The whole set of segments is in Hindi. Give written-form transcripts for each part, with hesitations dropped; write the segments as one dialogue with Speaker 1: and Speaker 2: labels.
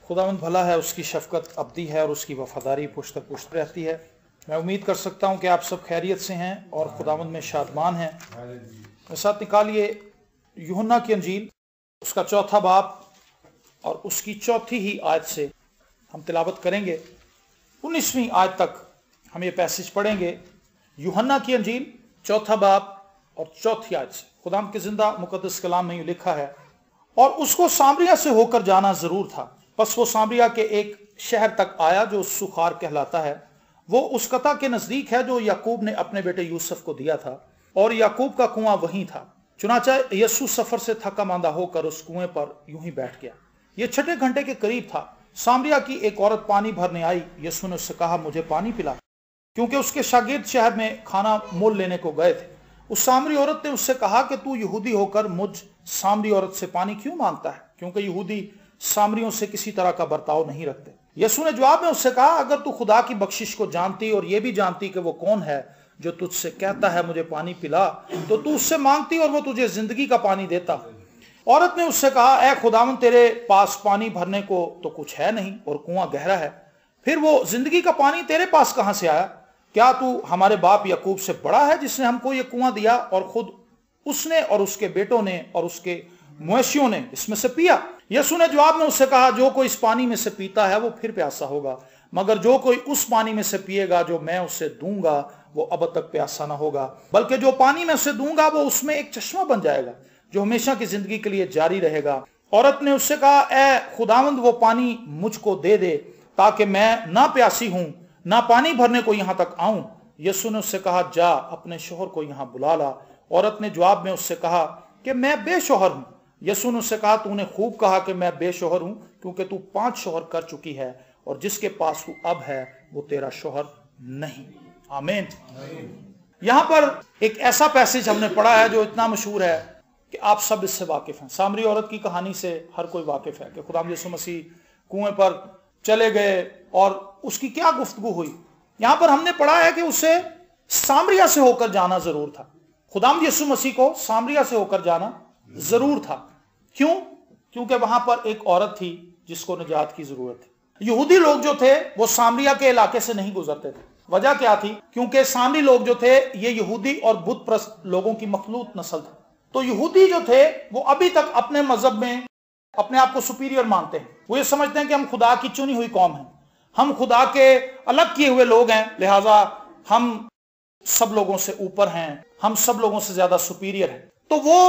Speaker 1: खुदावंद भला है, उसकी शफकत अब्दी है और उसकी वफादारी पुश्त तक पुश्त रहती है। मैं उम्मीद कर सकता हूँ कि आप सब खैरियत से हैं और खुदावंद में शादमान हैं। मेरे साथ निकालिए यूहन्ना की अंजील, उसका 4 बाब और उसकी 4 ही आयत से हम तिलावत करेंगे। 19वीं आयत तक हम ये पैसेज पढ़ेंगे। यूहन्ना की अंजील 4 बाब और 4 आयत से खुदावंद के जिंदा मुकद्दस कलाम में यूं लिखा है, और उसको सामरिया से होकर जाना जरूर था। बस वो सामरिया के एक शहर तक आया जो सुखार कहलाता है। वो उस कता के नजदीक है जो याकूब ने अपने बेटे यूसुफ को दिया था, और याकूब का कुआं वहीं था। चुनाचा यीशु सफर से थका मांदा होकर उस कुएं पर यूं ही बैठ गया। ये 6 घंटे के करीब था। सामरिया की एक औरत पानी भरने आई। यीशु ने उससे कहा, मुझे पानी पिला, क्योंकि उसके शागिर्द शहर में खाना मोल लेने को गए थे। उस सामरी औरत ने उससे कहा कि तू यहूदी होकर मुझ सामरी औरत से पानी क्यों मांगता है, क्योंकि यहूदी सामरियों से किसी तरह का बर्ताव नहीं रखते। यीशु ने जवाब में उससे कहा, अगर तू खुदा की बख्शिश को जानती और ये भी जानती कि वो कौन है जो तुझसे कहता है मुझे पानी पिला, तो तू उससे मांगती और वो तुझे जिंदगी का पानी देता। औरत ने उससे कहा, ऐ खुदावंद, तेरे पास पानी भरने को तो कुछ है नहीं और कुआं गहरा है, फिर वो जिंदगी का पानी तेरे पास कहां से आया? क्या तू हमारे बाप याकूब से बड़ा है जिसने हमको ये कुआं दिया और खुद उसने और उसके बेटों ने और उसके मवेशियों ने इसमें से पिया? यीशु ने जवाब में उससे कहा, जो कोई इस पानी में से पीता है वो फिर प्यासा होगा, मगर जो कोई उस पानी में से पिएगा जो मैं उसे दूंगा वो अब तक प्यासा ना होगा, बल्कि जो पानी मैं उसे दूंगा वो उसमें एक चश्मा बन जाएगा जो हमेशा की जिंदगी के लिए जारी रहेगा। औरत ने उससे कहा, ऐ खुदावंद, वो पानी मुझको दे दे ताकि मैं ना प्यासी हूं ना पानी भरने को यहां तक आऊं। यीशु ने उससे कहा, जा अपने शोहर को यहां बुला ला। औरत ने जवाब में उससे कहा कि मैं बेशोहर हूं। यीशु ने उससे कहा, तूने खूब कहा कि मैं बेशोहर हूं, क्योंकि तू 5 शोहर कर चुकी है और जिसके पास तू अब है वो तेरा शोहर नहीं। आमीन। यहां पर एक ऐसा पैसेज हमने पढ़ा है जो इतना मशहूर है कि आप सब इससे वाकिफ हैं। सामरी औरत की कहानी से हर कोई वाकिफ है कि खुदाम यीशु मसीह कुएं पर चले गए और उसकी क्या गुफ्तगू हुई। यहां पर हमने पढ़ा है कि उसे सामरिया से होकर जाना जरूर था। खुदाम यीशु मसीह को सामरिया से होकर जाना जरूर था। क्यों? क्योंकि वहां पर एक औरत थी जिसको निजात की जरूरत थी। यहूदी लोग जो थे वो सामरिया के इलाके से नहीं गुजरते थे। वजह क्या थी? क्योंकि सामरी लोग जो थे ये यहूदी और बुत प्रस्त लोगों की मखलूत नस्ल थी। तो यहूदी जो थे वो अभी तक अपने मजहब में अपने आप को सुपीरियर मानते हैं। वो ये समझते हैं कि हम खुदा की चुनी हुई कौम हैं, हम खुदा के अलग किए हुए लोग हैं, लिहाजा हम सब लोगों से ऊपर हैं, हम सब लोगों से ज्यादा सुपीरियर हैं। तो वो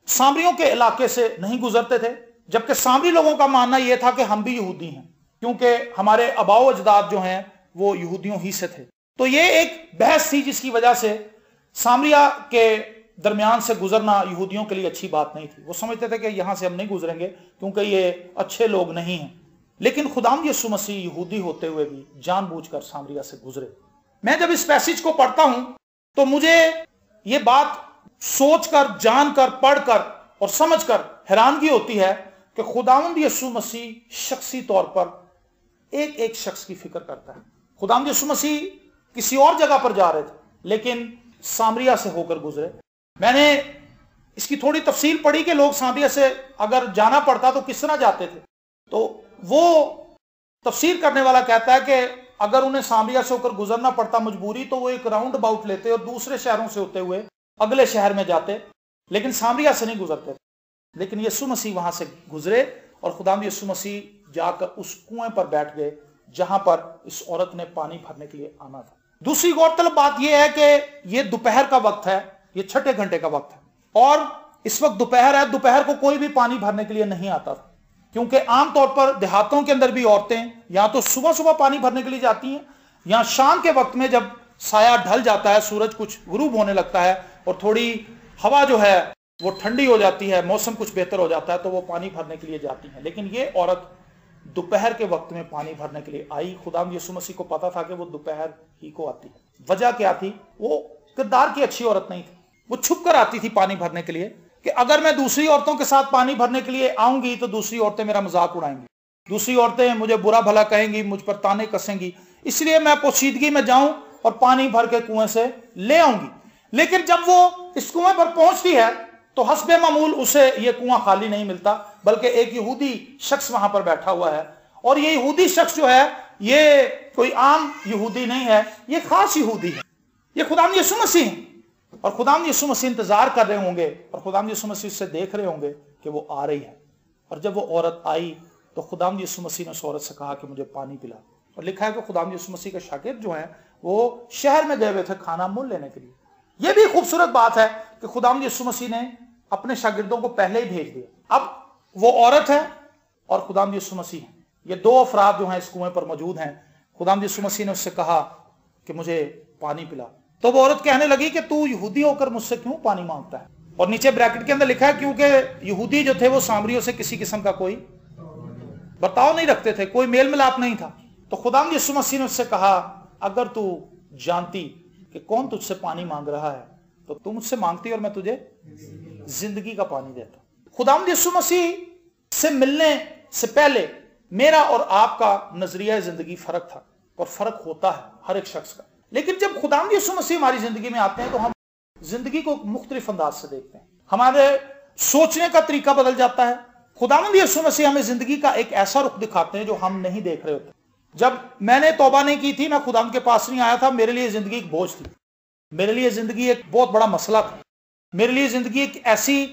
Speaker 1: सामरियों के इलाके से नहीं गुजरते थे, जबकि सामरी लोगों का मानना यह था कि हम भी यहूदी हैं, क्योंकि हमारे अबाओ अजदाद जो हैं वो यहूदियों ही से थे। तो ये एक बहस थी जिसकी वजह से सामरिया के दरमियान से गुजरना यहूदियों के लिए अच्छी बात नहीं थी। वो समझते थे कि यहां से हम नहीं गुजरेंगे क्योंकि ये अच्छे लोग नहीं हैं। लेकिन खुदाम यीशु मसीह यहूदी होते हुए भी जानबूझकर सामरिया से गुजरे। मैं जब इस पैसेज को पढ़ता हूं तो मुझे ये बात सोचकर, जानकर, पढ़कर और समझकर हैरानगी होती है कि खुदावंद यीशु मसीह शख्सी तौर पर एक एक शख्स की फिक्र करता है। खुदावंद यीशु मसीह किसी और जगह पर जा रहे थे लेकिन सामरिया से होकर गुजरे। मैंने इसकी थोड़ी तफसील पढ़ी कि लोग सामरिया से अगर जाना पड़ता तो किस तरह जाते थे। तो वो तफसीर करने वाला कहता है कि अगर उन्हें सामरिया से होकर गुजरना पड़ता मजबूरी, तो वो एक राउंड अबाउट लेते और दूसरे शहरों से होते हुए अगले शहर में जाते, लेकिन सामरिया से नहीं गुजरते। लेकिन यीशु मसीह वहां से गुजरे और खुदाम यीशु मसीह जाकर उस कुएं पर बैठ गए जहां पर इस औरत ने पानी भरने के लिए आना था। दूसरी गौरतलब बात यह है कि यह दोपहर का वक्त है, यह 6 घंटे का वक्त है और इस वक्त दोपहर है। दोपहर को कोई भी पानी भरने के लिए नहीं आता था, क्योंकि आमतौर पर देहातों के अंदर भी औरतें या तो सुबह सुबह पानी भरने के लिए जाती हैं या शाम के वक्त में जब साया ढल जाता है, सूरज कुछ गुरूब होने लगता है और थोड़ी हवा जो है वो ठंडी हो जाती है, मौसम कुछ बेहतर हो जाता है, तो वो पानी भरने के लिए जाती हैं। लेकिन ये औरत दोपहर के वक्त में पानी भरने के लिए आई। खुदाम यीशु मसीह को पता था कि वो दोपहर ही को आती है। वजह क्या थी? वो किरदार की अच्छी औरत नहीं थी। वो छुप कर आती थी पानी भरने के लिए कि अगर मैं दूसरी औरतों के साथ पानी भरने के लिए आऊंगी तो दूसरी औरतें मेरा मजाक उड़ाएंगी, दूसरी औरतें मुझे बुरा भला कहेंगी, मुझ पर ताने कसेंगी, इसलिए मैं पोशीदगी में जाऊं और पानी भर के कुएं से ले आऊंगी। लेकिन जब वो इस कुएं पर पहुंचती है तो हस्बे मामूल उसे यह कुआं खाली नहीं मिलता, बल्कि एक यहूदी शख्स वहां पर बैठा हुआ है और ये यहूदी शख्स जो है ये कोई आम यहूदी नहीं है, ये खास यहूदी है, ये खुदाम यीशु मसीह है। और खुदाम यीशु मसीह इंतजार कर रहे होंगे और खुदाम यीशु मसीह से देख रहे होंगे कि वो आ रही है। और जब वो औरत आई तो खुदाम यीशु मसीह ने उस औरत से कहा कि मुझे पानी पिला। और लिखा है कि खुदाम यीशु मसीह के शागिर्द जो हैं वो शहर में गए हुए थे खाना मोल लेने के लिए। यह भी खूबसूरत बात है कि खुदाम यीशु मसीह ने अपने शागिर्दों को पहले ही भेज दिया। अब वो औरत है और खुदाम यीशु मसीह है, ये दो अफराद जो हैं इस कुएं पर मौजूद हैं। खुदाम यीशु मसीह ने उससे कहा कि मुझे पानी पिला। तो वो औरत कहने लगी कि तू यहूदी होकर मुझसे क्यों पानी मांगता है। और नीचे ब्रैकेट के अंदर लिखा है क्योंकि यहूदी जो थे वो सामरियों से किसी किस्म का कोई बर्ताव नहीं रखते थे, कोई मेल मिलाप नहीं था। तो खुदाम यीशु मसीह ने उससे कहा अगर तू जानती कि कौन तुझसे पानी मांग रहा है तो तू मुझसे मांगती और मैं तुझे जिंदगी का पानी देता। खुदाम यीशु मसीह से मिलने से पहले मेरा और आपका नजरिया जिंदगी फर्क था और फर्क होता है हर एक शख्स का। लेकिन जब खुदाम यीशु मसीह हमारी जिंदगी में आते हैं तो हम जिंदगी को मुख्तलिफ अंदाज से देखते हैं, हमारे सोचने का तरीका बदल जाता है। खुदावंद यीशु मसीह हमें जिंदगी का एक ऐसा रुख दिखाते हैं जो हम नहीं देख रहे होते। जब मैंने तौबा नहीं की थी, मैं खुदावंद के पास नहीं आया था, मेरे लिए जिंदगी एक बोझ थी, मेरे लिए जिंदगी एक बहुत बड़ा मसला था, मेरे लिए जिंदगी एक ऐसी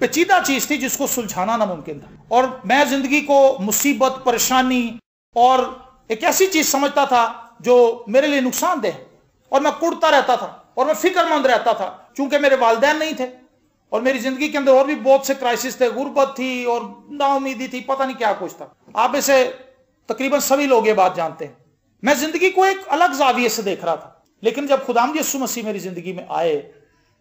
Speaker 1: पेचीदा चीज थी जिसको सुलझाना नामुमकिन था। और मैं जिंदगी को मुसीबत, परेशानी और एक ऐसी चीज समझता था जो मेरे लिए नुकसानदेह, और मैं कुड़ता रहता था और मैं फिक्रमंद रहता था क्योंकि मेरे वालिदैन नहीं थे और मेरी जिंदगी के अंदर और भी बहुत से क्राइसिस थे, गुर्बत थी और नाउमीदी थी, पता नहीं क्या कुछ था। आप में से तकरीबन सभी लोग ये बात जानते हैं। मैं जिंदगी को एक अलग जाविये से देख रहा था। लेकिन जब खुदाम यीशु मसीह मेरी जिंदगी में आए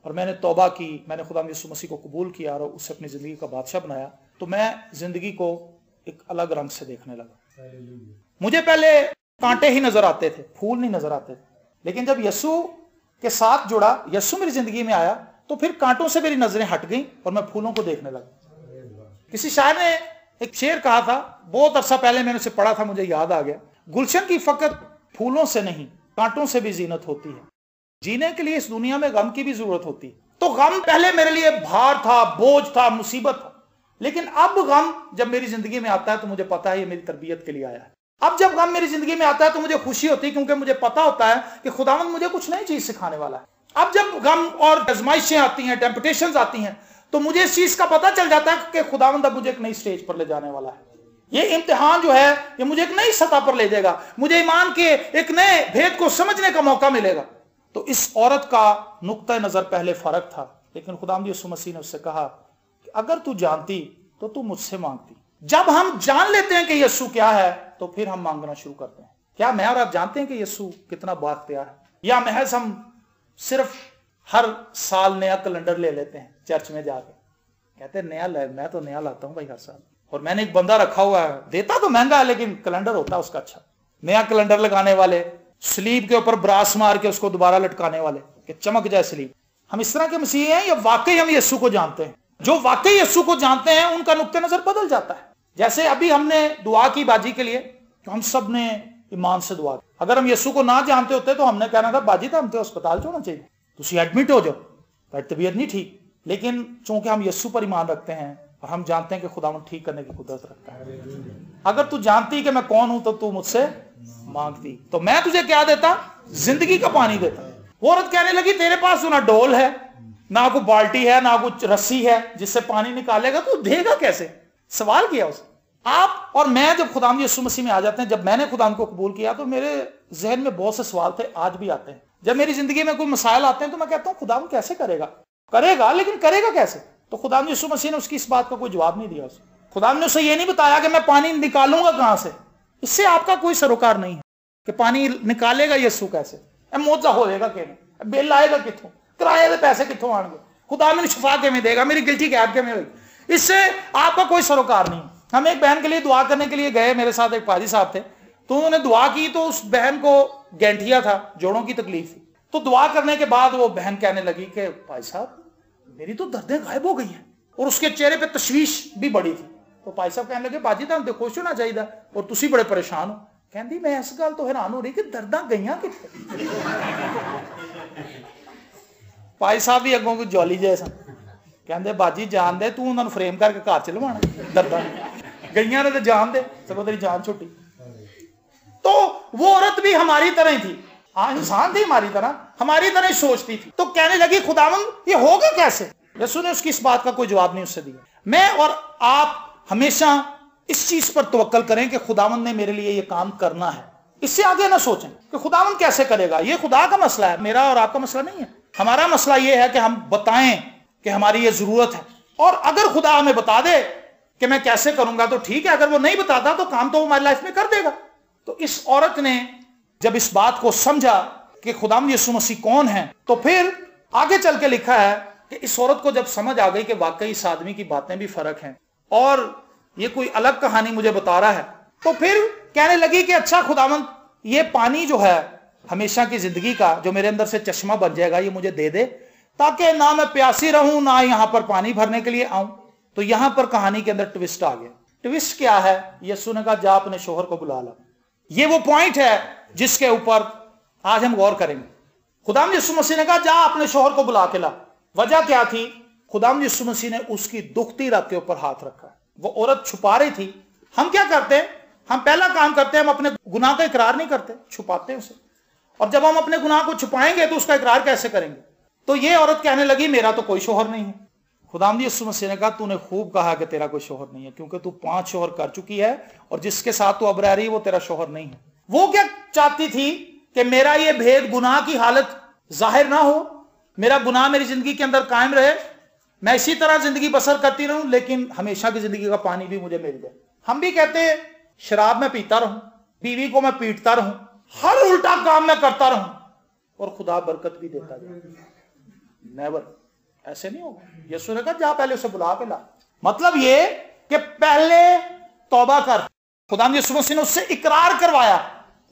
Speaker 1: और मैंने तौबा की, मैंने खुदाम यीशु मसीह को कबूल किया और उसे अपनी जिंदगी का बादशाह बनाया, तो मैं जिंदगी को एक अलग रंग से देखने लगा। मुझे पहले कांटे ही नजर आते थे, फूल नहीं नजर आते थे। लेकिन जब यीशु के साथ जुड़ा, यीशु मेरी जिंदगी में आया, तो फिर कांटों से मेरी नजरें हट गईं और मैं फूलों को देखने लगा। किसी शायर ने एक शेर कहा था, बहुत अरसा पहले मैंने उसे पढ़ा था, मुझे याद आ गया। गुलशन की फकत फूलों से नहीं कांटों से भी जीनत होती है, जीने के लिए इस दुनिया में गम की भी जरूरत होती है। तो गम पहले मेरे लिए भार था, बोझ था, मुसीबत था। लेकिन अब गम जब मेरी जिंदगी में आता है तो मुझे पता है ये मेरी तरबियत के लिए आया है। अब जब गम मेरी जिंदगी में आता है तो मुझे खुशी होती है क्योंकि मुझे पता होता है कि खुदावंद मुझे कुछ नई चीज सिखाने वाला है। अब जब गम और आजमाइशें आती हैं, टेम्पटेशंस आती हैं, तो मुझे इस चीज का पता चल जाता है कि खुदावंद अब मुझे एक नई स्टेज पर ले जाने वाला है। ये इम्तिहान जो है ये मुझे एक नई सतह पर ले जाएगा, मुझे ईमान के एक नए भेद को समझने का मौका मिलेगा। तो इस औरत का नुक्ता नजर पहले फर्क था, लेकिन खुदावंद यीशु मसीह ने उससे कहा कि अगर तू जानती तो तू मुझसे मांगती। जब हम जान लेते हैं कि यीशु क्या है तो फिर हम मांगना शुरू करते हैं। क्या मैं और आप जानते हैं कि यीशु कितना बाख्तियार है, या महज हम सिर्फ हर साल नया कैलेंडर ले लेते हैं चर्च में जाके, कहते हैं नया मैं तो नया लाता हूं भाई हर साल, और मैंने एक बंदा रखा हुआ है, देता तो महंगा है लेकिन कैलेंडर होता है उसका अच्छा। नया कैलेंडर लगाने वाले, स्लीब के ऊपर ब्रास मार के उसको दोबारा लटकाने वाले कि चमक जाए स्लीब। हम इस तरह के मसीह हैं या वाकई हम यीशु को जानते हैं? जो वाकई यीशु को जानते हैं उनका नुक्ते नजर बदल जाता है। जैसे अभी हमने दुआ की बाजी के लिए, तो हम सब ने ईमान से दुआ की। अगर हम यीशु को ना जानते होते तो हमने कहना था बाजी तो हम तो अस्पताल होना चाहिए, तुम एडमिट हो जाओ, तुम्हारी तबीयत नहीं ठीक। लेकिन चूंकि हम यीशु पर ईमान रखते हैं और हम जानते हैं कि खुदावंद ठीक करने की कुदरत रखता है। अगर तू जानती कि मैं कौन हूं तो तू मुझसे मांगती, तो मैं तुझे क्या देता? जिंदगी का पानी देता। वो औरत कहने लगी तेरे पास तो ना डोल है, ना कोई बाल्टी है, ना कुछ रस्सी है जिससे पानी निकालेगा, तो देगा कैसे? सवाल किया उसने। आप और मैं जब खुदावंद यीशु मसीह में आ जाते हैं, जब मैंने खुदावंद को कबूल किया तो मेरे जहन में बहुत से सवाल थे, आज भी आते हैं। जब मेरी जिंदगी में कोई मसाइल आते हैं तो मैं कहता हूं खुदावंद कैसे करेगा, लेकिन करेगा कैसे? तो खुदावंद यीशु मसीह ने उसकी इस बात का कोई जवाब नहीं दिया। खुदावंद ने उसे ये नहीं बताया कि मैं पानी निकालूंगा कहां से, इससे आपका कोई सरोकार नहीं है कि पानी निकालेगा यीशु कैसे, मौजा होएगा कि बिल आएगा कितों, किराए के पैसे कितों आएंगे, खुदा मैंने शफा के में देगा, मेरी गिल्टी कैद के में होगी, इससे आपका कोई सरोकार नहीं। हम एक बहन के लिए दुआ करने के लिए गए, मेरे साथ एक पाजी साहब थे, तो उन्होंने दुआ की तो उस बहन को गैंठिया था, जोड़ों की तकलीफ थी। तो दुआ करने के बाद वो बहन कहने लगी कि भाई साहब मेरी तो दर्दें गायब हो गई हैं, और उसके चेहरे पे तशवीश भी बड़ी थी। तो भाई साहब कहने लगे बाजी तुम खुश होना चाहिए और तुसी बड़े परेशान हो। कहती मैं इस गल तो हैरान हो रही कि दर्दां गईयां कित्थे। भाई साहब भी अगों कोई जॉली जैसा कहते बाजी जान दे तू उन्होंने फ्रेम करके घर च लवाना दर्दां। गईया ने तो जान दे, चलो तेरी जान छुट्टी। तो वो औरत भी हमारी तरह ही थी, इंसान थी हमारी तरह ही सोचती थी। तो कहने लगी खुदावंद ये होगा कैसे? यीशु ने उसकी इस बात का कोई जवाब नहीं उससे दिया। मैं और आप हमेशा इस चीज पर तवक्कल करें कि खुदावंद ने मेरे लिए ये काम करना है, इससे आगे ना सोचें कि खुदावंद कैसे करेगा। ये खुदा का मसला है, मेरा और आपका मसला नहीं है। हमारा मसला ये है कि हम बताएं कि हमारी ये जरूरत है, और अगर खुदा हमें बता दे कि मैं कैसे करूंगा तो ठीक है, अगर वो नहीं बताता तो काम तो वो हमारी लाइफ में कर देगा। तो इस औरत ने जब इस बात को समझा कि खुदावंद यीशु मसीह कौन है, तो फिर आगे चल के लिखा है कि इस औरत को जब समझ आ गई कि वाकई इस आदमी की बातें भी फर्क हैं और ये कोई अलग कहानी मुझे बता रहा है, तो फिर कहने लगी कि अच्छा खुदावंद ये पानी जो है हमेशा की जिंदगी का, जो मेरे अंदर से चश्मा बन जाएगा, ये मुझे दे दे ताकि ना मैं प्यासी रहूं ना यहां पर पानी भरने के लिए आऊं। तो यहां पर कहानी के अंदर ट्विस्ट आ गया। ट्विस्ट क्या है? यीशु ने कहा जा अपने शोहर को बुला ला। ये वो पॉइंट है जिसके ऊपर आज हम गौर करेंगे। खुदावंद यीशु मसीह ने कहा जा अपने शोहर को बुला के ला। वजह क्या थी? खुदावंद यीशु मसीह ने उसकी दुखती रात के ऊपर हाथ रखा। वो औरत छुपा रही थी। हम क्या करते हैं? हम पहला काम करते हैं, हम अपने गुनाह का इकरार नहीं करते, छुपाते हैं उसे। और जब हम अपने गुनाह को छुपाएंगे तो उसका इकरार कैसे करेंगे? तो ये औरत कहने लगी मेरा तो कोई शोहर नहीं है। खुदावंद यीशु मसीह ने कहा तूने खूब कहा कि तेरा कोई शोहर नहीं है, क्योंकि तू 5 शोहर कर चुकी है और जिसके साथ तू अब रह रही है वो तेरा शोहर नहीं है। वो क्या चाहती थी कि मेरा ये भेद, गुनाह की हालत जाहिर ना हो, मेरा गुनाह मेरी जिंदगी के अंदर कायम रहे, मैं इसी तरह जिंदगी बसर करती रहूं, लेकिन हमेशा की जिंदगी का पानी भी मुझे मिल जाए। हम भी कहते हैं शराब में पीता रहूं, बीवी को मैं पीटता रहूं, हर उल्टा काम मैं करता रहूं और खुदा बरकत भी देता जाए। नेवर, ऐसे नहीं होगा। यीशु ने कहा जा पहले उसे बुला के ला। मतलब ये कि पहले तौबा कर। खुदावंद यीशु मसीह ने उससे इकरार करवाया,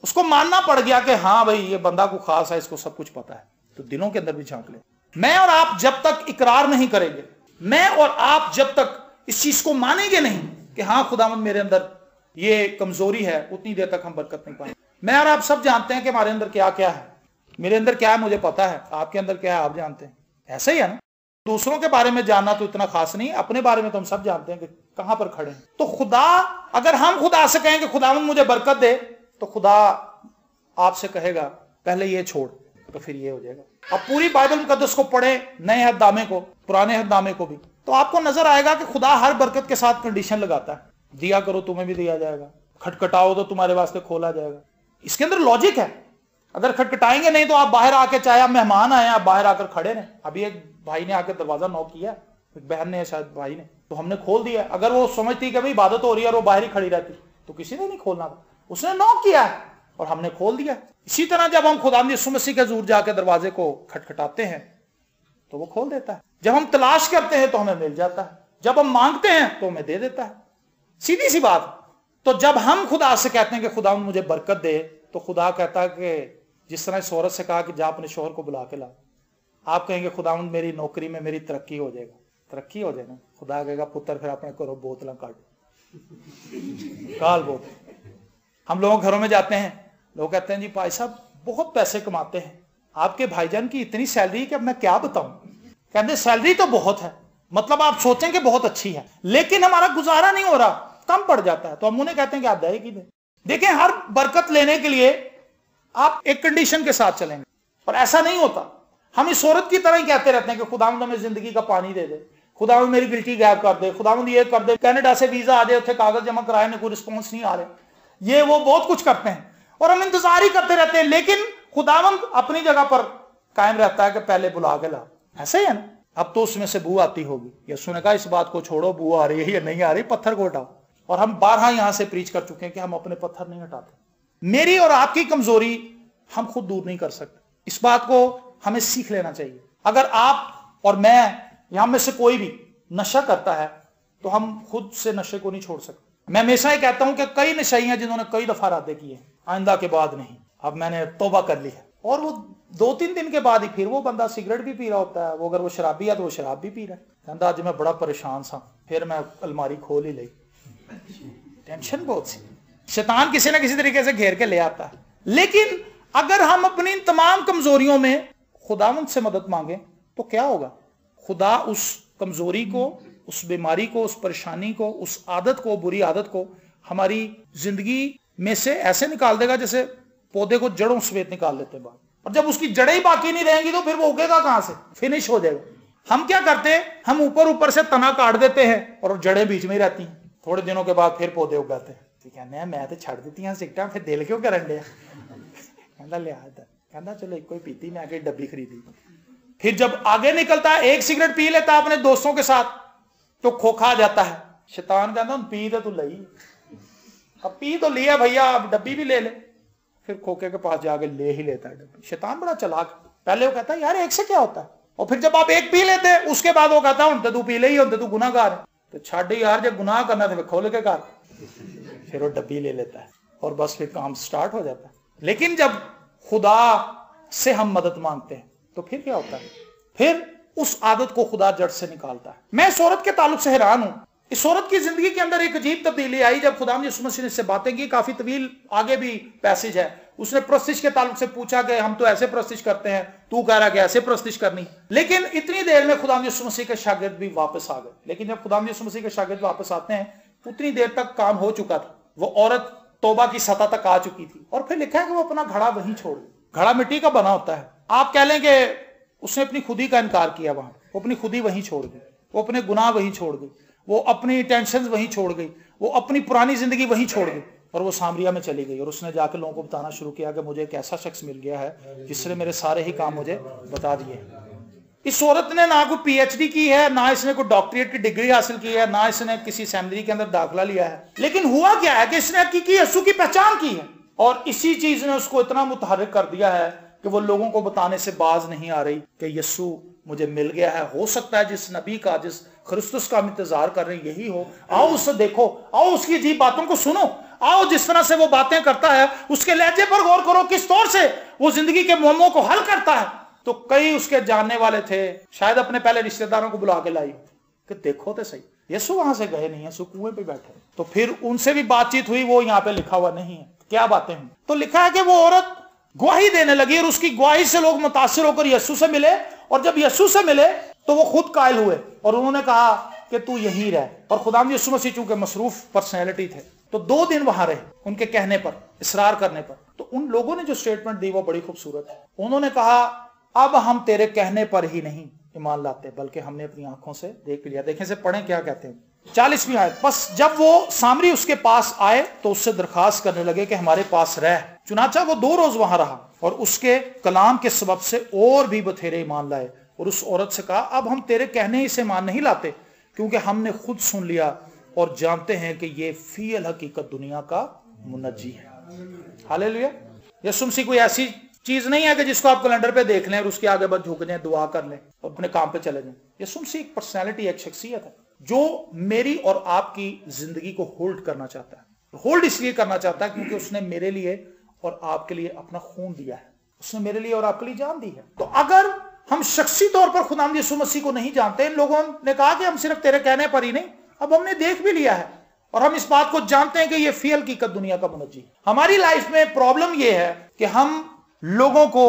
Speaker 1: उसको मानना पड़ गया कि हाँ भाई ये बंदा को खास है, इसको सब कुछ पता है। तो दिलों के अंदर भी झांक ले। मैं और आप जब तक इकरार नहीं करेंगे, मैं और आप जब तक इस चीज को मानेंगे नहीं कि हाँ खुदावंद मेरे अंदर ये कमजोरी है, उतनी देर तक हम बरकत नहीं पाएंगे। मैं और आप सब जानते हैं कि हमारे अंदर क्या क्या है। मेरे अंदर क्या है मुझे पता है, आपके अंदर क्या है आप जानते हैं। ऐसा ही है ना। दूसरों के बारे में जानना तो इतना खास नहीं, अपने बारे में तो हम सब जानते हैं कि कहां पर खड़े हैं। तो खुदा, अगर हम खुदा से कहें कि खुदावंद मुझे बरकत दे, तो खुदा आपसे कहेगा पहले ये छोड़, तो फिर ये हो जाएगा। अब पूरी बाइबल मुकद्दस को पढ़े, नए अहदनामे को, पुराने अहदनामे को भी, तो आपको नजर आएगा कि खुदा हर बरकत के साथ कंडीशन लगाता है। दिया करो तुम्हें भी दिया जाएगा, खटखटाओ तो तुम्हारे वास्ते खोला जाएगा। इसके अंदर लॉजिक है। अगर खटखटाएंगे नहीं तो आप बाहर आके, चाहे आप मेहमान आए, आप बाहर आकर खड़े रहे। अभी एक भाई ने आकर दरवाजा नॉक किया, एक बहन ने, शायद भाई ने, तो हमने खोल दिया। अगर वो समझती कि भाई इबादत हो रही है और वो बाहर ही खड़ी रहती तो किसी ने नहीं खोलना था। उसने नॉक किया और हमने खोल दिया। इसी तरह जब हम खुदावंद यीशु मसीह के हुजूर जाके दरवाजे को खटखटाते हैं तो वो खोल देता है। जब हम तलाश करते हैं तो हमें मिल जाता है। जब हम मांगते हैं तो हमें दे देता है। सीधी सी बात। तो जब हम खुदा से कहते हैं कि खुदावंद मुझे बरकत दे, तो खुदा कहता है कि जिस तरह इस औरत से कहा कि जा अपने शोहर को बुला के ला, आप कहेंगे खुदावंद मेरी नौकरी में मेरी तरक्की हो जाएगा। तरक्की हो जाएगा? खुदा कहेगा पुत्र फिर अपने घरों बोतलें काट, काल बोतल। हम लोगों घरों में जाते हैं, लोग कहते हैं जी भाई साहब बहुत पैसे कमाते हैं, आपके भाईजान की इतनी सैलरी कि अब मैं क्या बताऊं। कहते सैलरी तो बहुत है, मतलब आप सोचें कि बहुत अच्छी है, लेकिन हमारा गुजारा नहीं हो रहा, कम पड़ जाता है। तो हम उन्हें कहते हैं कि आप दे की दे। देखें, हर बरकत लेने के लिए आप एक कंडीशन के साथ चलेंगे, और ऐसा नहीं होता। हम इस औरत की तरह ही कहते रहते हैं कि खुदावंद हमें जिंदगी का पानी दे दे, खुदावंद मेरी गिल्टी गायब कर दे, खुदावंद ये कर दे, कनाडा से वीजा आ जाए, उसे कागज जमा कराए ना, कोई रिस्पॉन्स नहीं आ रहे, ये वो बहुत कुछ करते हैं और हम इंतजार ही करते रहते हैं। लेकिन खुदावंद अपनी जगह पर कायम रहता है कि पहले बुला के ला। ऐसा ही है ना। अब तो उसमें से बू आती होगी। यीशु ने कहा इस बात को छोड़ो, बू आ रही है या नहीं आ रही, पत्थर को हटाओ। और हम 12 यहां से प्रीच कर चुके हैं कि हम अपने पत्थर नहीं हटाते। मेरी और आपकी कमजोरी हम खुद दूर नहीं कर सकते। इस बात को हमें सीख लेना चाहिए। अगर आप और मैं, यहां में से कोई भी नशा करता है तो हम खुद से नशे को नहीं छोड़ सकते। मैं हमेशा ही कहता हूं कि कई नशाई हैं जिन्होंने कई दफा इरादे किए, आइंदा के बाद नहीं, अब मैंने तौबा कर ली है। और वो 2-3 दिन के बाद ही फिर वो बंदा सिगरेट भी पी रहा होता है। वो अगर वो शराबी है तो वो शराब भी पी रहा है। कहता आज मैं बड़ा परेशान सा, फिर मैं अलमारी खोल ही ली। टेंशन बहुत सी, शैतान किसी ना किसी तरीके से घेर के ले आता है। लेकिन अगर हम अपनी तमाम कमजोरियों में खुदावंद से मदद मांगे तो क्या होगा? खुदा उस कमजोरी को उस बीमारी को, उस परेशानी को, उस आदत को, बुरी आदत को हमारी जिंदगी में से ऐसे निकाल देगा जैसे पौधे को जड़ों समेत निकाल लेते हैं। और जब उसकी जड़ें ही बाकी नहीं रहेंगी तो फिर वो उगेगा कहां से, फिनिश हो जाएगा। हम क्या करते हैं, हम ऊपर ऊपर से तना काट देते हैं और जड़ें बीच में ही रहती हैं। थोड़े दिनों के बाद फिर पौधे उगाते हैं। कहने मैं तो छड़ दी हैं सिगटा, फिर दिल क्यों करन दिया। कहता लिया कहता चलो एक कोई पीती, मैं आके डब्बी खरीदी। फिर जब आगे निकलता है, एक सिगरेट पी लेता अपने दोस्तों के साथ तो खोखा जाता है। शैतान कहता पी तो तू लई, अब पी तो लिया भैया, अब डब्बी भी ले ले। फिर खोखे के पास जाके ले ही लेता है डब्बी। शैतान बड़ा चालाक। पहले वो कहता है यार एक से क्या होता है, और फिर जब आप एक पी लेते हैं उसके बाद वो कहता है तू पी ले ही होते, तू गुनाहगार है। तो छाड़ यार, जब गुनाह करना तो खोल के कर। फिर वो डब्बी ले लेता है और बस फिर काम स्टार्ट हो जाता है। लेकिन जब खुदा से हम मदद मांगते हैं तो फिर क्या होता है, फिर उस आदत को खुदा जड़ से निकालता है। मैं इस औरत के ताल्लुक से हैरान हूं। इस औरत की जिंदगी के अंदर एक अजीब तब्दीली आई जब खुदा यीशु मसीह ने इससे बातें की। काफी तवील आगे भी पैसेज है। उसने प्रस्तिश के ताल्लुक से पूछा कि हम तो ऐसे प्रस्तिश करते हैं, तू कह रहा कि ऐसे प्रस्तिश करनी। लेकिन इतनी देर में खुदा यीशु मसीह के शागिर्द भी वापस आ गए। लेकिन जब खुदा यीशु मसीह के शागिर्द वापस आते हैं उतनी देर तक काम हो चुका था। वो औरत तौबा की सतह तक आ चुकी थी। और फिर लिखा है कि वो अपना घड़ा वहीं छोड़ गई। घड़ा मिट्टी का बना होता है। आप कह लें कि उसने अपनी खुदी का इनकार किया वहां, वो अपनी खुदी वहीं छोड़ गई, वो अपने गुनाह वहीं छोड़ गई, वो अपनी टेंशन वहीं छोड़ गई, वो अपनी पुरानी जिंदगी वहीं छोड़ गई और वो सामरिया में चली गई। और उसने जाकर लोगों को बताना शुरू किया कि मुझे एक ऐसा शख्स मिल गया है जिसने मेरे सारे ही काम मुझे बता दिए। इस औरत ने ना कोई पीएचडी की है, ना इसने कोई डॉक्टरेट की डिग्री हासिल की है, ना इसने किसी सेमिनरी के अंदर दाखिला लिया है। लेकिन हुआ क्या है कि इसने हकीकी यीशु की पहचान की है और इसी चीज ने उसको इतना मुतहर्रिक कर दिया है कि वो लोगों को बताने से बाज नहीं आ रही कि यीशु मुझे मिल गया है। हो सकता है जिस नबी का, जिस ख्रिस्तुस का हम इंतजार कर रहे हैं यही हो। आओ उससे देखो, आओ उसकी अजीब बातों को सुनो, आओ जिस तरह से वो बातें करता है उसके लहजे पर गौर करो, किस तौर से वो जिंदगी के मुअम्मों को हल करता है। तो कई उसके जानने वाले थे, शायद अपने पहले रिश्तेदारों को बुला के लाई कि देखो तो सही, यीशु वहां से गए नहीं है, यीशु कुएं पे बैठे। तो फिर उनसे भी बातचीत हुई, वो यहाँ पे लिखा हुआ नहीं है क्या बातें हुई। तो लिखा है कि वो औरत गवाही देने लगी और उसकी गवाही से लोग मुतासिर होकर यीशु से मिले। और जब यीशु से मिले तो वो खुद कायल हुए और उन्होंने कहा कि तू यहीं रह। और खुदाम यीशु मसीह चूंकि मसरूफ पर्सनैलिटी थे तो 2 दिन वहां रहे उनके कहने पर, इसरार करने पर। तो उन लोगों ने जो स्टेटमेंट दी वो बड़ी खूबसूरत है। उन्होंने कहा अब हम तेरे कहने पर ही नहीं ईमान लाते बल्कि हमने अपनी आंखों से देख लिया। देखें से पढ़ें क्या कहते हैं 40वीं आयत। बस जब वो सामरी उसके पास आए तो उससे दरखास्त करने लगे कि हमारे पास रह। चुनाचा वो 2 रोज वहां रहा और उसके कलाम के सबब से और भी बथेरे ईमान लाए। और उस औरत से कहा अब हम तेरे कहने ही से ईमान नहीं लाते क्योंकि हमने खुद सुन लिया और जानते हैं कि ये फील हकीकत दुनिया का मुनज्जी है। हालेलुया। यीशु मसीह कोई ऐसी चीज नहीं है कि जिसको आप कैलेंडर पे देख लें और उसके आगे बस झुक जाएं, दुआ कर लें और अपने काम पे चले जाएं। यीशु मसीह एक पर्सनैलिटी, एक शख्सियत है जो मेरी और आपकी जिंदगी को होल्ड करना चाहता है। होल्ड इसलिए करना चाहता है क्योंकि उसने मेरे लिए और आपके लिए अपना खून दिया है, उसने मेरे लिए और आपके लिए जान दी है। तो अगर हम शख्सी तौर पर खुदावंद यीशु मसीह को नहीं जानते, इन लोगों ने कहा कि हम सिर्फ तेरे कहने पर ही नहीं, अब हमने देख भी लिया है और हम इस बात को जानते हैं कि ये फी हकीकत दुनिया का मुनज्जी। हमारी लाइफ में प्रॉब्लम ये है कि हम लोगों को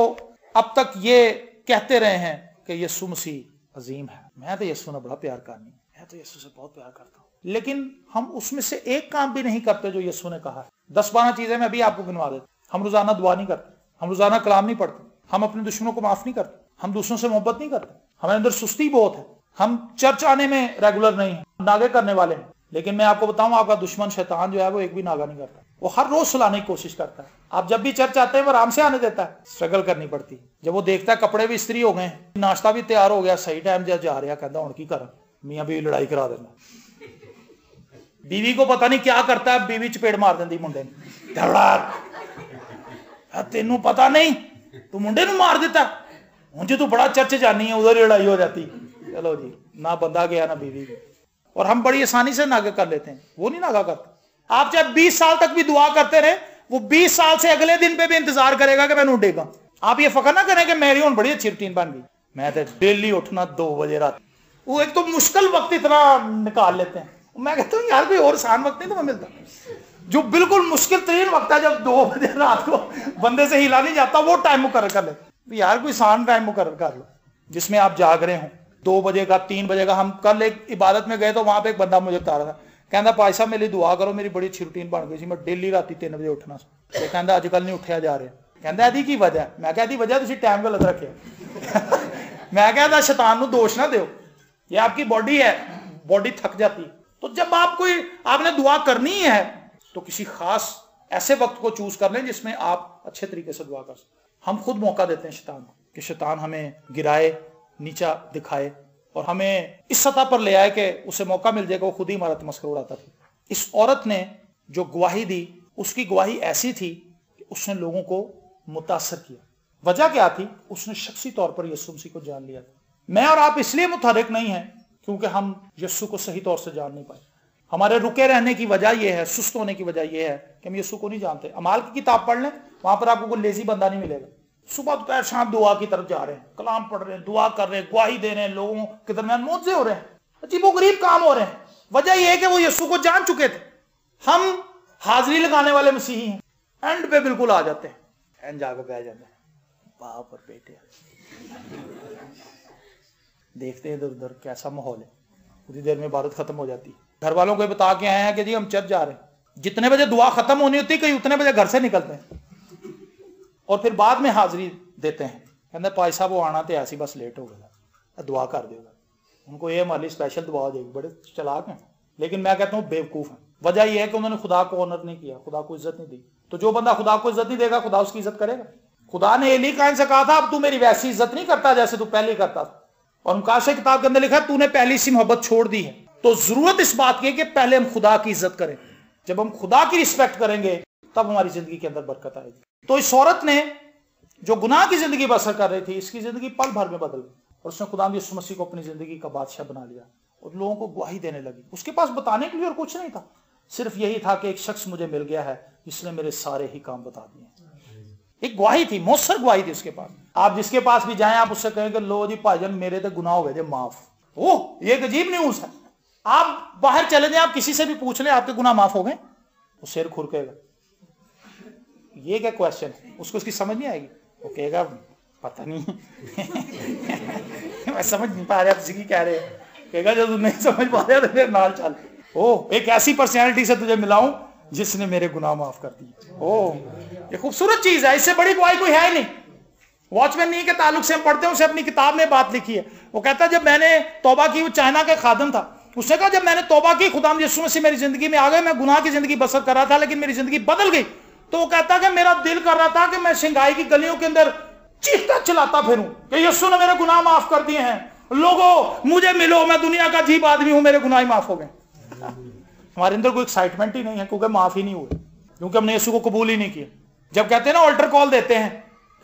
Speaker 1: अब तक ये कहते रहे हैं कि यीशु मसीह अजीम है, मैं तो यीशु ने बड़ा प्यार करनी, मैं तो यीशु से बहुत प्यार करता हूं। लेकिन हम उसमें से एक काम भी नहीं करते जो यीशु ने कहा है। 10-12 चीजें मैं अभी आपको गिनवा देता। हम रोजाना दुआ नहीं करते, हम रोजाना कलाम नहीं पढ़ते, हम अपने दुश्मनों को माफ नहीं करते, हम दूसरों से मोहब्बत नहीं करते, हमारे अंदर सुस्ती बहुत है, हम चर्च आने में रेगुलर नहीं है, नागे करने वाले हैं। लेकिन मैं आपको बताऊं आपका दुश्मन शैतान जो है वो एक भी नागा नहीं करता, वो हर रोज सुलाने की कोशिश करता है। आप जब भी चर्च आते हैं वो आराम से आने देता है, स्ट्रगल करनी पड़ती है। जब वो देखता है कपड़े भी इस्त्री हो गए, नाश्ता भी तैयार हो गया, सही टाइम जा रहा, कहता हूं की कर मियां बीवी लड़ाई करा देना। बीवी को पता नहीं क्या करता है, बीवी चपेड़ मार देती मुंडे ने, तेनू पता नहीं तू मुंडे नू मार देता, हूं जो तू बड़ा चर्च जानी है उधर लड़ाई हो जाती। चलो जी, ना बंदा गया ना बीवी। और हम बड़ी आसानी से नागा कर लेते हैं, वो नहीं नागा करता। आप जब 20 साल तक भी दुआ करते रहे, वो 20 साल से अगले दिन पे भी इंतजार करेगा कि मैं उठेगा। आप ये फकर ना करें कि मेरी बड़ी अच्छी रूटीन बन गई, मैं तो डेली उठना 2 बजे रात। वो एक तो मुश्किल वक्त इतना निकाल लेते हैं। मैं कहता हूँ यार कोई और आसान वक्त नहीं तुम्हें मिलता, जो बिल्कुल मुश्किल तरीन वक्त है जब 2 बजे रात को बंदे से हिला नहीं जाता, वो टाइम मुकर्रर कर ले। यार कोई आसान टाइम मुकर्रर कर लो जिसमें आप जाग रहे हो, 2 बजे का 3 बजे का। हम कल एक इबादत में गए तो वहां पे एक बंदा मुझे बता रहा था, कहता भाई साहब मेरी दुआ करो, मेरी बड़ी अच्छी रूटीन बन गई थी, मैं डेली राती 3 बजे उठना तो कहता अजकल नहीं उठा जा रहा। कहता ਇਹਦੀ की वजह? मैं कहती वजह तुम टाइम गलत रखे। मैं कहता शैतान को दोष ना दो, ये आपकी बॉडी है, बॉडी थक जाती है। तो जब आपने दुआ करनी है तो किसी खास ऐसे वक्त को चूज कर लें जिसमें आप अच्छे तरीके से दुआ कर सकें। हम खुद मौका देते हैं शैतान को कि शैतान हमें गिराए, नीचा दिखाए और हमें इस सतह पर ले आए कि उसे मौका मिल जाएगा वो खुद ही हमारा तमस्कुर उड़ाता था। इस औरत ने जो गवाही दी, उसकी गवाही ऐसी थी कि उसने लोगों को मुतासर किया। वजह क्या थी? उसने शख्सी तौर पर यीशु मसीह को जान लिया था। मैं और आप इसलिए मुतहरिक नहीं है क्योंकि हम यीशु को सही तौर से जान नहीं पाए। हमारे रुके रहने की वजह यह है, सुस्त होने की वजह यह है कि हम यीशु को नहीं जानते। अमाल की किताब पढ़ लें, वहां पर आपको कोई लेजी बंदा नहीं मिलेगा। सुबह दोपहर शाम दुआ की तरफ जा रहे हैं, कलाम पढ़ रहे हैं, दुआ कर रहे हैं, गवाही दे रहे हैं, लोगों के दरमियान मौजे हो रहे हैं, अजीबोगरीब काम हो रहे हैं। वजह यह है कि वो यीशु को जान चुके थे। हम हाजिरी लगाने वाले मसीही हैं, एंड पे बिल्कुल आ जाते हैं, एंड जाकर बह जाते हैं, बाप और बेटे देखते हैं इधर उधर कैसा माहौल है, उतनी देर में इबादत खत्म हो जाती है। घर वालों को बता के आए हैं कि जी हम चर्च जा रहे हैं, जितने बजे दुआ खत्म होनी होती है कहीं उतने बजे घर से निकलते हैं और फिर बाद में हाजिरी देते हैं। कहते भाई साहब वो आना तो ऐसी बस लेट हो गया, दुआ कर देगा। उनको ये हमारी स्पेशल दुआ हो जाएगी, बड़े चालाक हैं। लेकिन मैं कहता हूँ बेवकूफ है। वजह यह है कि उन्होंने खुदा को ऑनर नहीं किया, खुदा को इज्जत नहीं दी। तो जो बंदा खुदा को इज्जत नहीं देगा, खुदा उसकी इज्जत करेगा? खुदा ने एली काइन से कहा था अब तू मेरी वैसी इज्जत नहीं करता जैसे तू पहले करता था। और मुकाशे किताब के अंदर लिखा तूने पहली सी मोहब्बत छोड़ दी है। तो जरूरत इस बात की है कि पहले हम खुदा की इज्जत करें। जब हम खुदा की रिस्पेक्ट करेंगे तब हमारी जिंदगी के अंदर बरकत आएगी। तो इस औरत ने जो गुनाह की जिंदगी बसर कर रही थी, इसकी जिंदगी पल भर में बदल गई और उसने खुदा यीशु मसीह को अपनी जिंदगी का बादशाह बना लिया और लोगों को गवाही देने लगी। उसके पास बताने के लिए और कुछ नहीं था, सिर्फ यही था कि एक शख्स मुझे मिल गया है जिसने मेरे सारे ही काम बता दिए। एक गवाही थी, मौसर गवाही थी उसके पास। आप जिसके पास भी जाएं, आप उससे कहेंगे लो जी भाईजान मेरे तो गुनाह हो गए थे माफ। ओह ये एक अजीब न्यूज है। आप बाहर चले जाएं, आप किसी से भी पूछ लें आपके गुनाह माफ हो गए, वो सिर खुरकेगा। ये क्या क्वेश्चन है? उसको उसकी समझ नहीं आएगी। वो कहेगा पता नहीं मैं समझ नहीं पा रहा किसी की कह रहे। कहेगा जब तू नहीं समझ पा रहा तो फिर नाल चल। ओह एक ऐसी पर्सनैलिटी से तुझे मिलाऊं जिसने मेरे गुनाह माफ कर दिए। ओह ये खूबसूरत चीज है, इससे बड़ी गवाही कोई है ही नहीं। वॉचमैन नहीं के ताल्लुक से हम पढ़ते हैं, उसे अपनी किताब में बात लिखी है। वो कहता है जब मैंने तौबा की, वो चाइना के खादम था, उसने कहा जब मैंने तौबा की खुदा यीशु मसीह मेरी जिंदगी में आ गए, मैं गुनाह की जिंदगी बसर कर रहा था लेकिन मेरी जिंदगी बदल गई। तो वो कहता कि मेरा दिल कर रहा था कि मैं शंघाई की गलियों के अंदर चीखता चिल्लाता फिरूं कि यीशु ने मेरे गुनाह माफ कर दिए हैं, लोगों मुझे मिलो, मैं दुनिया का अजीब आदमी हूं, मेरे गुनाह माफ हो गए। हमारे अंदर कोई एक्साइटमेंट ही नहीं है क्योंकि माफ ही नहीं हुए, क्योंकि हमने यीशु को कबूल ही नहीं किया। जब कहते हैं ना ऑल्टर कॉल देते हैं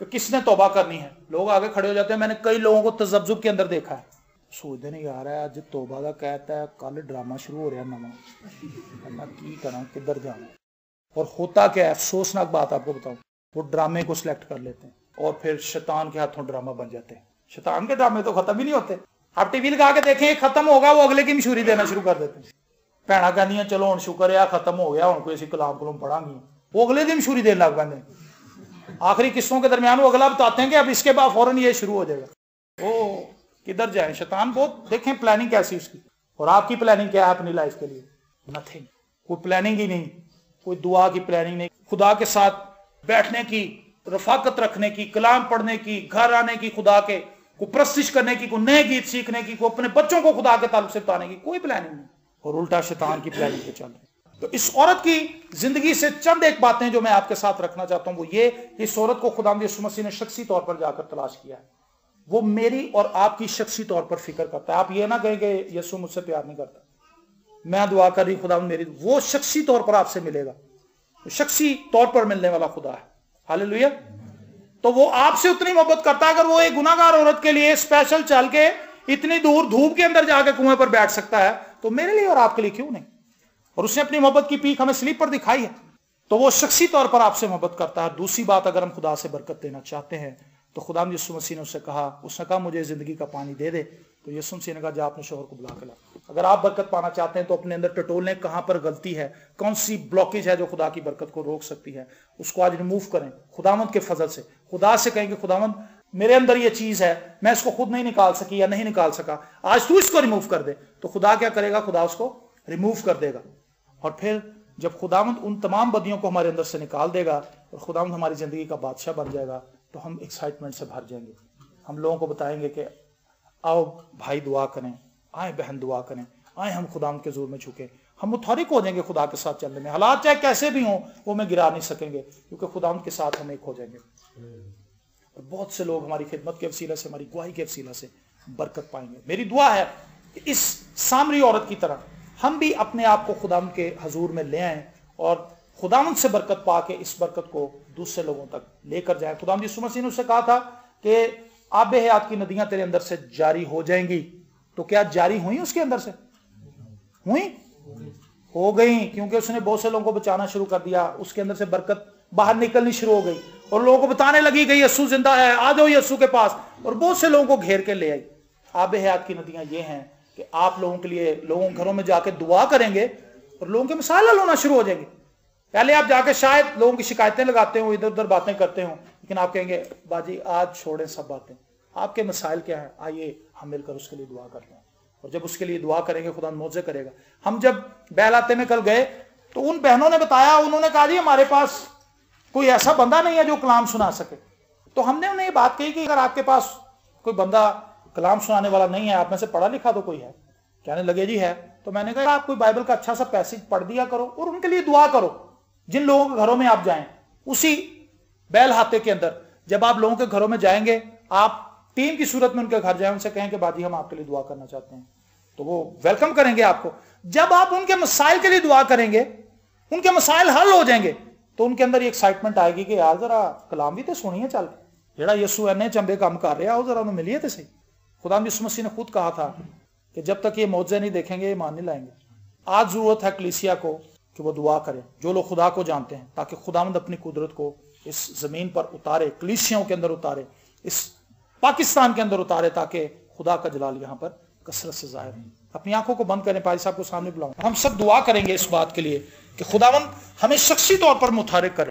Speaker 1: कि किसने तौबा करनी है, लोग आगे खड़े हो जाते हैं। मैंने कई लोगों को तजब्जुब के अंदर देखा है, सोचते नहीं यार है अज तौबा का कहता है, कल ड्रामा शुरू हो रहा नवा, की करा किधर जाना। और होता क्या है, अफसोसनाक बात आपको बताऊं, वो ड्रामे को सिलेक्ट कर लेते हैं और फिर शैतान के हाथों ड्रामा बन जाते हैं। शैतान के ड्रामे तो खत्म ही नहीं होते। आप टीवी लगा के देखें, खत्म होगा वो अगले की मशहूरी देना शुरू कर देते हैं। भैन कहदियां चलो हुण शुक्र है खत्म हो गया, हुण कोई असीं कलाम कलूम पढ़ांगे, वो अगले दिन मशहूरी देने लग पैंदे। आखिरी किस्तों के दरमियान वो अगला बताते हैं कि अब इसके बाद फौरन ये शुरू हो जाएगा। ओ किधर जाए शैतान, बहुत देखें प्लानिंग कैसी उसकी। और आपकी प्लानिंग क्या है अपनी लाइफ के लिए? नथिंग, कोई प्लानिंग ही नहीं, कोई दुआ की प्लानिंग नहीं, खुदा के साथ बैठने की, रफाकत रखने की, कलाम पढ़ने की, घर आने की, खुदा के को प्रस्तिश करने की, को नए गीत सीखने की, को अपने बच्चों को खुदा के ताल्लुक से बताने की कोई प्लानिंग नहीं, और उल्टा शैतान की प्लानिंग पे चल रही। तो इस औरत की जिंदगी से चंद एक बातें जो मैं आपके साथ रखना चाहता हूं वो ये, इस औरत को खुदा यीशु मसीह ने शख्सी तौर पर जाकर तलाश किया है। वो मेरी और आपकी शख्सी तौर पर फिक्र करता है। आप ये ना कहें कि यीशु मुझसे प्यार नहीं करता, मैं दुआ कर रही खुदा मेरी, वो शख्सी तौर पर आपसे मिलेगा, शख्सी तौर पर मिलने वाला खुदा है। हालेलुया। तो वो आपसे उतनी मोहब्बत करता है। अगर वो एक गुनाहगार औरत के लिए स्पेशल चल के इतनी दूर धूप के अंदर जाके कुएं पर बैठ सकता है, तो मेरे लिए और आपके लिए क्यों नहीं? और उसने अपनी मोहब्बत की पीक हमें स्लीप पर दिखाई है। तो वो शख्सी तौर पर आपसे मोहब्बत करता है। दूसरी बात, अगर हम खुदा से बरकत देना चाहते हैं तो खुदा यीशु मसीह ने उसने कहा मुझे जिंदगी का पानी दे दे। तो यीशु मसीह ने कहा जा अपने शोहर को बुला के ला। अगर आप बरकत पाना चाहते हैं तो अपने अंदर टटोलें, कहां पर गलती है, कौन सी ब्लॉकेज है जो खुदा की बरकत को रोक सकती है, उसको आज रिमूव करें खुदावंद के फजल से। खुदा से कहें कि खुदावंद मेरे अंदर ये चीज है, मैं इसको खुद नहीं निकाल सकी या नहीं निकाल सका, आज तू इसको रिमूव कर दे, तो खुदा क्या करेगा, खुदा उसको रिमूव कर देगा। और फिर जब खुदावंद उन तमाम बदियों को हमारे अंदर से निकाल देगा और खुदावंद हमारी जिंदगी का बादशाह बन जाएगा, तो हम एक्साइटमेंट से भर जाएंगे। हम लोगों को बताएंगे कि आओ भाई दुआ करें, आए बहन दुआ करें, आए हम खुदावंद के हुजूर में झुके। हम मुतहरिक हो जाएंगे खुदा के साथ चलने में, हालात चाहे कैसे भी हों वो हमें गिरा नहीं सकेंगे, क्योंकि खुदावंद के साथ हम एक हो जाएंगे। और बहुत से लोग हमारी खिदमत के वसीला से, हमारी गवाही के वसीला से बरकत पाएंगे। मेरी दुआ है कि इस सामरी औरत की तरह हम भी अपने आप को खुदावंद के हजूर में ले आएं और खुदावंद से बरकत पाके इस बरकत को दूसरे लोगों तक लेकर जाएं। खुदावंद यीशु मसीह ने उससे कहा था कि आबे हयात की नदियां तेरे अंदर से जारी हो जाएंगी। तो क्या जारी हुई उसके अंदर से? हुई? हो गई, क्योंकि उसने बहुत से लोगों को बचाना शुरू कर दिया। उसके अंदर से बरकत बाहर निकलनी शुरू हो गई और लोगों को बताने लगी कि यीशु जिंदा है, आ जाओ यीशु के पास, और बहुत से लोगों को घेर के ले आई। आबे हयात की नदियां ये हैं कि आप लोगों के लिए, लोगों के घरों में जाके दुआ करेंगे और लोगों के मसाइल हल होना शुरू हो जाएंगे। पहले आप जाके शायद लोगों की शिकायतें लगाते हो, इधर उधर बातें करते हो, लेकिन आप कहेंगे बाजी आज छोड़ें सब बातें, आपके मसाइल क्या है, आइए हम मिलकर उसके लिए दुआ करते हैं। और जब उसके लिए दुआ करेंगे खुदा मौजे करेगा। हम जब बहलाते में कल गए तो उन बहनों ने बताया, उन्होंने कहा जी हमारे पास कोई ऐसा बंदा नहीं है जो कलाम सुना सके। तो हमने उन्हें ये बात कही कि अगर आपके पास कोई बंदा कलाम सुनाने वाला नहीं है, आप में से पढ़ा लिखा तो कोई है? कहने लगे जी है। तो मैंने कहा आप कोई बाइबल का अच्छा सा पैसेज पढ़ दिया करो और उनके लिए दुआ करो। जिन लोगों के घरों में आप जाएं, उसी बैलहाते के अंदर जब आप लोगों के घरों में जाएंगे, आप टीम की सूरत में उनके घर जाएं, उनसे कहें कि बाजी हम आपके लिए दुआ करना चाहते हैं, तो वो वेलकम करेंगे आपको। जब आप उनके मसाइल के लिए दुआ करेंगे, उनके मसाइल हल हो जाएंगे, तो उनके अंदर एक्साइटमेंट आएगी कि यार जरा कलाम भी तो सुनिए, चल जेड़ा यीशु इन्ने चंबे काम कर रहा है, जरा उन्हें मिलिए तो सही। खुदा यीशु मसीह ने खुद कहा था कि जब तक ये मौजे नहीं देखेंगे ये मान नहीं लाएंगे। आज जरूरत है कलीसिया को कि वो दुआ करें, जो लोग खुदा को जानते हैं, ताकि खुदावंद अपनी कुदरत को इस जमीन पर उतारे, कलीसियाओं के अंदर उतारे, इस पाकिस्तान के अंदर उतारे, ताकि खुदा का जलाल यहाँ पर कसरत से जाहिर है। अपनी आंखों को बंद करें, पारी साहब को सामने बुलाऊं। हम सब दुआ करेंगे इस बात के लिए कि खुदावंद हमें शख्सी तौर पर मुतारिक करे।